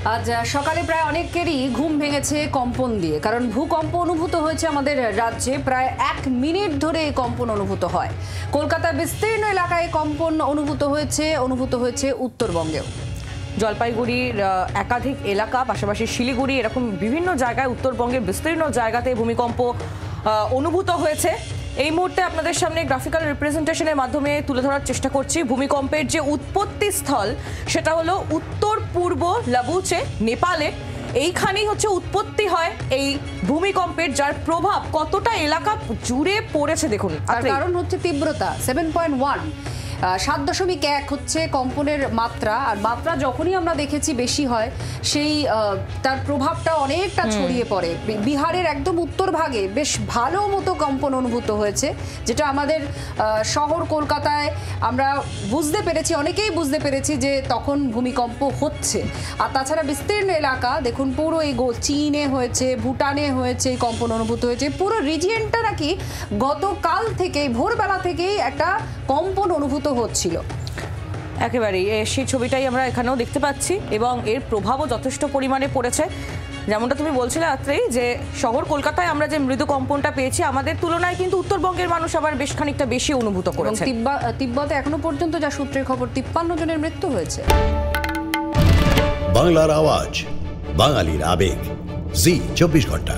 আজ সকালে প্রায় অনেকেরই ঘুম ভেঙেছে কম্পন দিয়ে, কারণ ভূকম্প অনুভূত হয়েছে আমাদের রাজ্যে। প্রায় 1 মিনিট ধরে এই কম্পন অনুভূত হয়। কলকাতার বিস্তীর্ণ এলাকায় কম্পন অনুভূত হয়েছে উত্তরবঙ্গেও। জলপাইগুড়ির একাধিক এলাকা, পাশাপাশি শিলিগুড়ি, এরকম বিভিন্ন জায়গায় উত্তরবঙ্গের বিস্তীর্ণ জায়গাতে ভূমিকম্প অনুভূত হয়েছে। এই মুহূর্তে আপনাদের সামনে গ্রাফিক্যাল রিপ্রেজেন্টেশনের মাধ্যমে তুলে ধরার চেষ্টা করছি ভূমিকম্পের যে উৎপত্তি স্থল, সেটা হলো উত্তর পূর্ব লাবুচে, নেপালে। এইখানেই হচ্ছে উৎপত্তি হয় এই ভূমিকম্পের, যার প্রভাব কতটা এলাকা জুড়ে পড়েছে দেখুন। তার কারণ হচ্ছে তীব্রতা 7.1, 7.1 হচ্ছে কম্পনের মাত্রা। আর মাত্রা যখনই আমরা দেখেছি বেশি হয়, সেই তার প্রভাবটা অনেকটা ছড়িয়ে পড়ে। বিহারের একদম উত্তর ভাগে বেশ ভালো মতো কম্পন অনুভূত হয়েছে, যেটা আমাদের শহর কলকাতায় আমরা বুঝতে পেরেছি, অনেকেই বুঝতে পেরেছি যে তখন ভূমিকম্প হচ্ছে। আর তাছাড়া বিস্তীর্ণ এলাকা দেখুন, পুরো এই চীনে হয়েছে, ভুটানে হয়েছে, এই কম্পন অনুভূত হয়েছে। পুরো রিজিয়নটা নাকি গতকাল থেকেই, ভোরবেলা থেকেই একটা কম্পন অনুভূত হচ্ছিল। একেবারেই সেই ছবিটাই আমরা এখানেও দেখতে পাচ্ছি, এবং এর প্রভাবও যথেষ্ট পরিমাণে পড়েছে। যেমনটা তুমি বলছিলে রাত্রেই, যে শহর কলকাতায় আমরা যে মৃদু কম্পনটা পেয়েছি, আমাদের তুলনায় কিন্তু উত্তরবঙ্গের মানুষ আবার বেশ খানিকটা বেশি অনুভূত করেছে। তিব্বতে এখনো পর্যন্ত যা সূত্রের খবর, 53 জনের মৃত্যু হয়েছে। বাংলার আওয়াজ, বাঙালির আবেগ, জি 24 ঘন্টা।